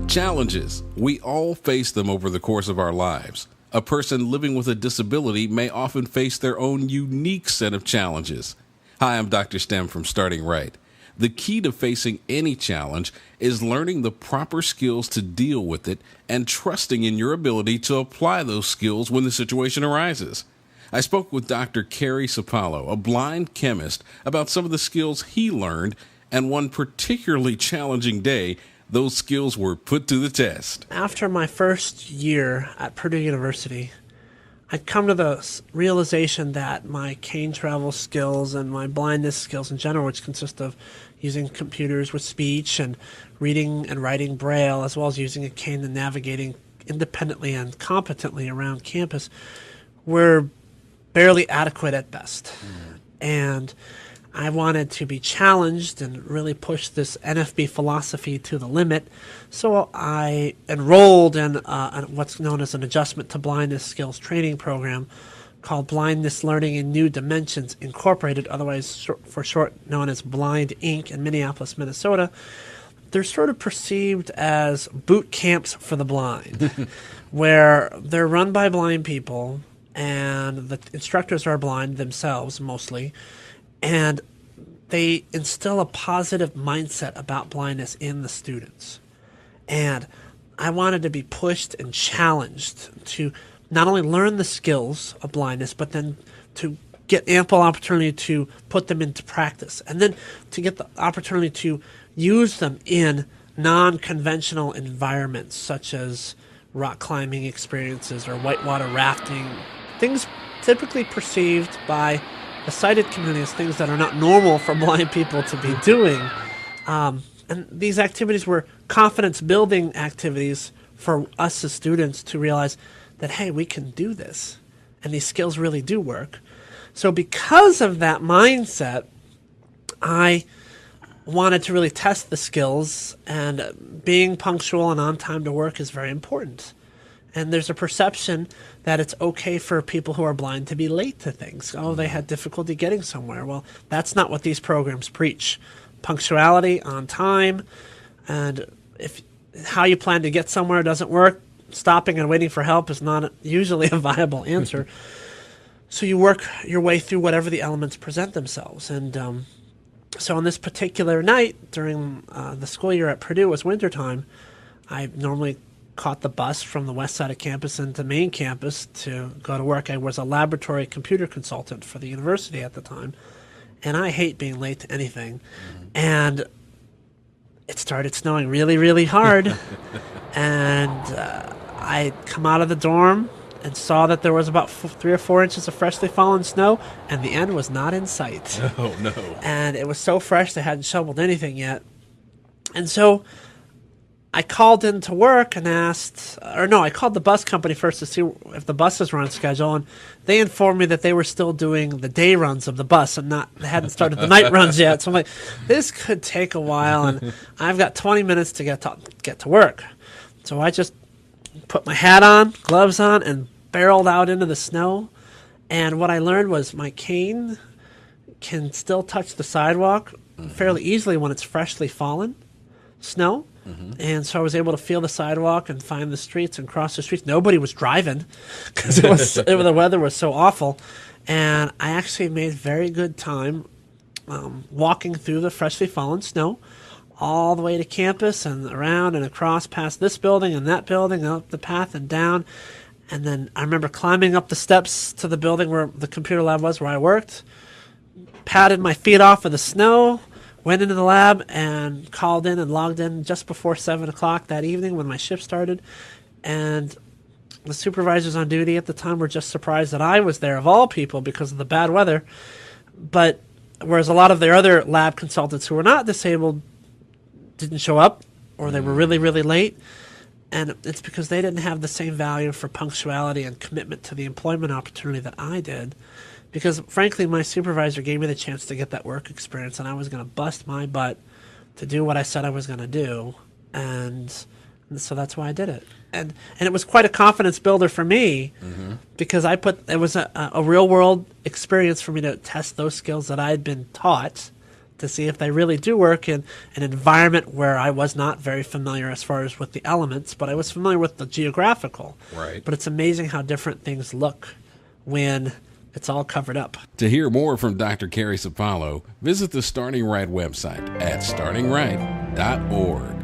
Challenges. We all face them over the course of our lives. A person living with a disability may often face their own unique set of challenges. Hi, I'm Dr. Stem from Starting Wright. The key to facing any challenge is learning the proper skills to deal with it and trusting in your ability to apply those skills when the situation arises. I spoke with Dr. Cary Supalo, a blind chemist, about some of the skills he learned, and one particularly challenging day those skills were put to the test. After my first year at Purdue University, I'd come to the realization that my cane travel skills and my blindness skills in general, which consist of using computers with speech and reading and writing Braille, as well as using a cane and navigating independently and competently around campus, were barely adequate at best. And I wanted to be challenged and really push this NFB philosophy to the limit. So I enrolled in what's known as an Adjustment to Blindness Skills training program called Blindness Learning in New Dimensions Incorporated, otherwise for short known as Blind Inc. in Minneapolis, Minnesota. They're sort of perceived as boot camps for the blind, where they're run by blind people and the instructors are blind themselves mostly. And they instill a positive mindset about blindness in the students. And I wanted to be pushed and challenged to not only learn the skills of blindness, but then to get ample opportunity to put them into practice. And then to get the opportunity to use them in non-conventional environments, such as rock climbing experiences or whitewater rafting, things typically perceived by the sighted community as things that are not normal for blind people to be doing. And these activities were confidence-building activities for us as students to realize that, hey, we can do this, and these skills really do work. So because of that mindset, I wanted to really test the skills, and being punctual and on time to work is very important. And there's a perception that it's okay for people who are blind to be late to things. Oh, they had difficulty getting somewhere. Well, that's not what these programs preach. Punctuality, on time, and if how you plan to get somewhere doesn't work, stopping and waiting for help is not usually a viable answer. So you work your way through whatever the elements present themselves. And so on this particular night during the school year at Purdue, it was wintertime, I normally caught the bus from the west side of campus into main campus to go to work. I was a laboratory computer consultant for the university at the time, and I hate being late to anything. And it started snowing really, really hard, and I come out of the dorm and saw that there was about 3 or 4 inches of freshly fallen snow, and the end was not in sight. Oh, no. And it was so fresh they hadn't shoveled anything yet. And so I called in to work and I called the bus company first to see if the buses were on schedule, and they informed me that they were still doing the day runs of the bus and they hadn't started the night runs yet. So I'm like, this could take a while, and I've got 20 minutes to get to work. So I just put my hat on, gloves on, and barreled out into the snow. And what I learned was my cane can still touch the sidewalk fairly easily when it's freshly fallen snow. And so I was able to feel the sidewalk and find the streets and cross the streets. Nobody was driving because the weather was so awful. And I actually made very good time walking through the freshly fallen snow all the way to campus and around and across past this building and that building, and up the path and down. And then I remember climbing up the steps to the building where the computer lab was, where I worked, patted my feet off of the snow, went into the lab and called in and logged in just before 7 o'clock that evening when my shift started. And the supervisors on duty at the time were just surprised that I was there, of all people, because of the bad weather. But whereas a lot of their other lab consultants who were not disabled didn't show up, or they were really, really late. And it's because they didn't have the same value for punctuality and commitment to the employment opportunity that I did. Because, frankly, my supervisor gave me the chance to get that work experience, and I was going to bust my butt to do what I said I was going to do. And so that's why I did it. And it was quite a confidence builder for me, because it was a real-world experience for me to test those skills that I had been taught to see if they really do work in an environment where I was not very familiar as far as with the elements, but I was familiar with the geographical. Right. But it's amazing how different things look when it's all covered up. To hear more from Dr. Cary Supalo, visit the Starting Right website at startingright.org.